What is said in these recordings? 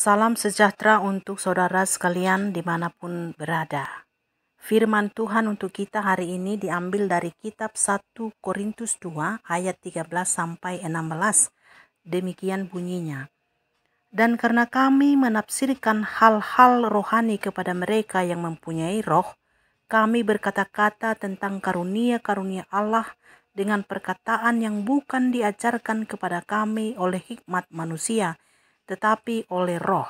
Salam sejahtera untuk saudara sekalian dimanapun berada. Firman Tuhan untuk kita hari ini diambil dari kitab 1 Korintus 2 ayat 13 sampai 16. Demikian bunyinya. Dan karena kami menafsirkan hal-hal rohani kepada mereka yang mempunyai roh, kami berkata-kata tentang karunia-karunia Allah dengan perkataan yang bukan diajarkan kepada kami oleh hikmat manusia, tetapi oleh roh.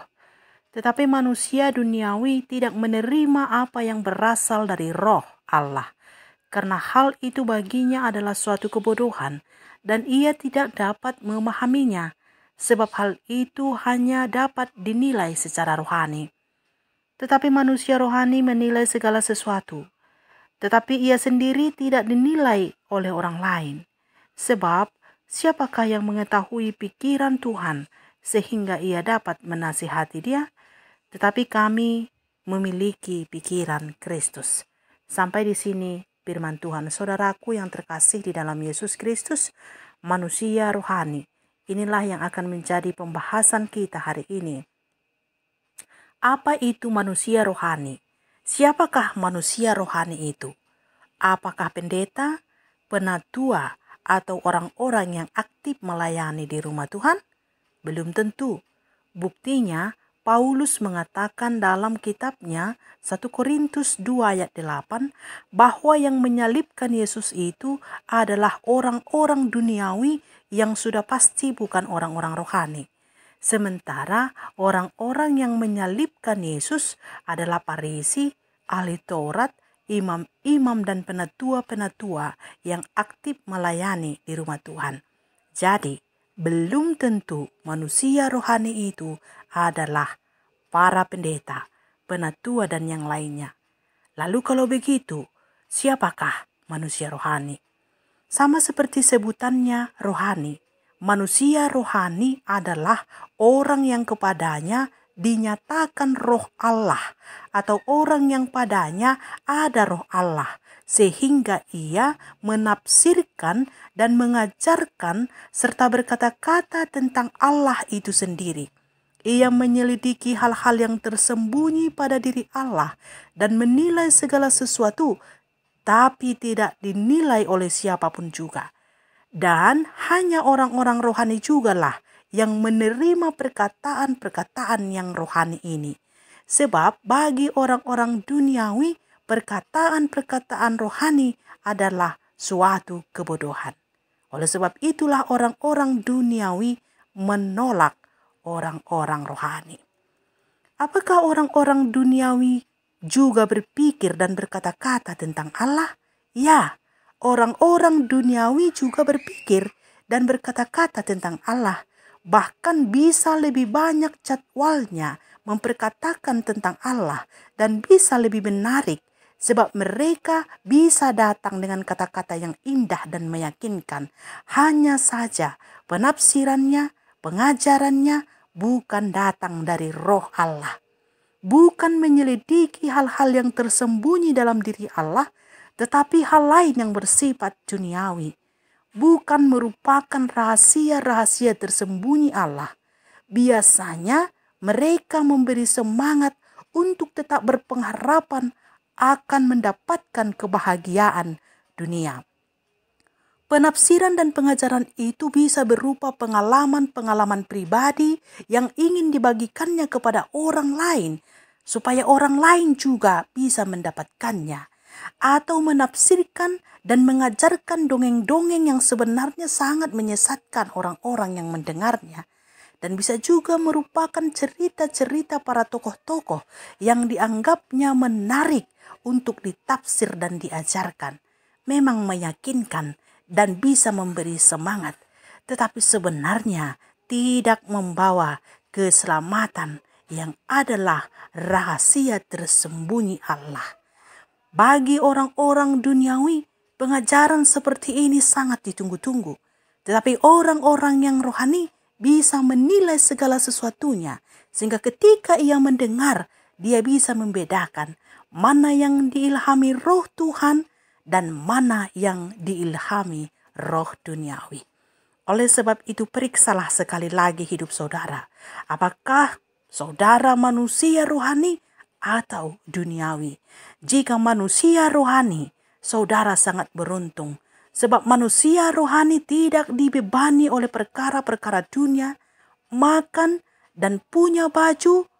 Tetapi manusia duniawi tidak menerima apa yang berasal dari roh Allah, karena hal itu baginya adalah suatu kebodohan, dan ia tidak dapat memahaminya, sebab hal itu hanya dapat dinilai secara rohani. Tetapi manusia rohani menilai segala sesuatu, tetapi ia sendiri tidak dinilai oleh orang lain. Sebab siapakah yang mengetahui pikiran Tuhan sehingga ia dapat menasihati dia? Tetapi kami memiliki pikiran Kristus. Sampai di sini firman Tuhan. Saudaraku yang terkasih di dalam Yesus Kristus, manusia rohani. Inilah yang akan menjadi pembahasan kita hari ini. Apa itu manusia rohani? Siapakah manusia rohani itu? Apakah pendeta, penatua, atau orang-orang yang aktif melayani di rumah Tuhan? Belum tentu. Buktinya, Paulus mengatakan dalam kitabnya 1 Korintus 2 ayat 8 bahwa yang menyalibkan Yesus itu adalah orang-orang duniawi yang sudah pasti bukan orang-orang rohani. Sementara orang-orang yang menyalibkan Yesus adalah Farisi, ahli Taurat, imam-imam dan penatua-penatua yang aktif melayani di rumah Tuhan. Jadi, belum tentu manusia rohani itu adalah para pendeta, penatua dan yang lainnya. Lalu kalau begitu, siapakah manusia rohani? Sama seperti sebutannya rohani, manusia rohani adalah orang yang kepadanya dinyatakan roh Allah atau orang yang padanya ada roh Allah, sehingga ia menafsirkan dan mengajarkan serta berkata-kata tentang Allah itu sendiri. Ia menyelidiki hal-hal yang tersembunyi pada diri Allah dan menilai segala sesuatu, tapi tidak dinilai oleh siapapun juga. Dan hanya orang-orang rohani jugalah yang menerima perkataan-perkataan yang rohani ini. Sebab bagi orang-orang duniawi, perkataan-perkataan rohani adalah suatu kebodohan. Oleh sebab itulah orang-orang duniawi menolak orang-orang rohani. Apakah orang-orang duniawi juga berpikir dan berkata-kata tentang Allah? Ya, orang-orang duniawi juga berpikir dan berkata-kata tentang Allah. Bahkan bisa lebih banyak jadwalnya memperkatakan tentang Allah dan bisa lebih menarik. Sebab mereka bisa datang dengan kata-kata yang indah dan meyakinkan. Hanya saja penafsirannya, pengajarannya bukan datang dari roh Allah. Bukan menyelidiki hal-hal yang tersembunyi dalam diri Allah, tetapi hal lain yang bersifat duniawi. Bukan merupakan rahasia-rahasia tersembunyi Allah. Biasanya mereka memberi semangat untuk tetap berpengharapan akan mendapatkan kebahagiaan dunia. Penafsiran dan pengajaran itu bisa berupa pengalaman-pengalaman pribadi yang ingin dibagikannya kepada orang lain, supaya orang lain juga bisa mendapatkannya. Atau menafsirkan dan mengajarkan dongeng-dongeng yang sebenarnya sangat menyesatkan orang-orang yang mendengarnya. Dan bisa juga merupakan cerita-cerita para tokoh-tokoh yang dianggapnya menarik untuk ditafsir dan diajarkan. Memang meyakinkan dan bisa memberi semangat, tetapi sebenarnya tidak membawa keselamatan yang adalah rahasia tersembunyi Allah. Bagi orang-orang duniawi, pengajaran seperti ini sangat ditunggu-tunggu, tetapi orang-orang yang rohani bisa menilai segala sesuatunya, sehingga ketika ia mendengar, dia bisa membedakan mana yang diilhami roh Tuhan dan mana yang diilhami roh duniawi. Oleh sebab itu periksalah sekali lagi hidup saudara. Apakah saudara manusia rohani atau duniawi. Jika manusia rohani, saudara sangat beruntung. Sebab manusia rohani tidak dibebani oleh perkara-perkara dunia, makan dan punya baju,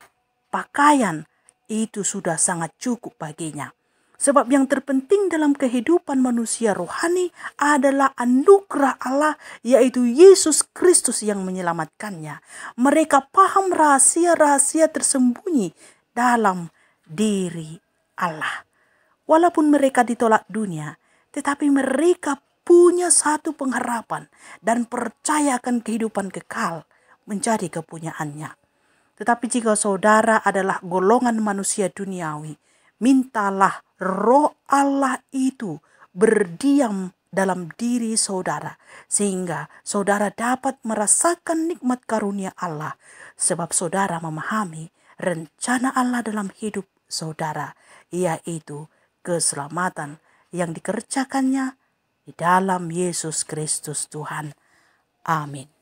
pakaian, itu sudah sangat cukup baginya. Sebab yang terpenting dalam kehidupan manusia rohani adalah anugerah Allah, yaitu Yesus Kristus yang menyelamatkannya. Mereka paham rahasia-rahasia tersembunyi dalam diri Allah. Walaupun mereka ditolak dunia, tetapi mereka punya satu pengharapan dan percaya akan kehidupan kekal menjadi kepunyaannya. Tetapi jika saudara adalah golongan manusia duniawi, mintalah Roh Allah itu berdiam dalam diri saudara, sehingga saudara dapat merasakan nikmat karunia Allah, sebab saudara memahami rencana Allah dalam hidup saudara, yaitu keselamatan yang dikerjakannya di dalam Yesus Kristus Tuhan. Amin.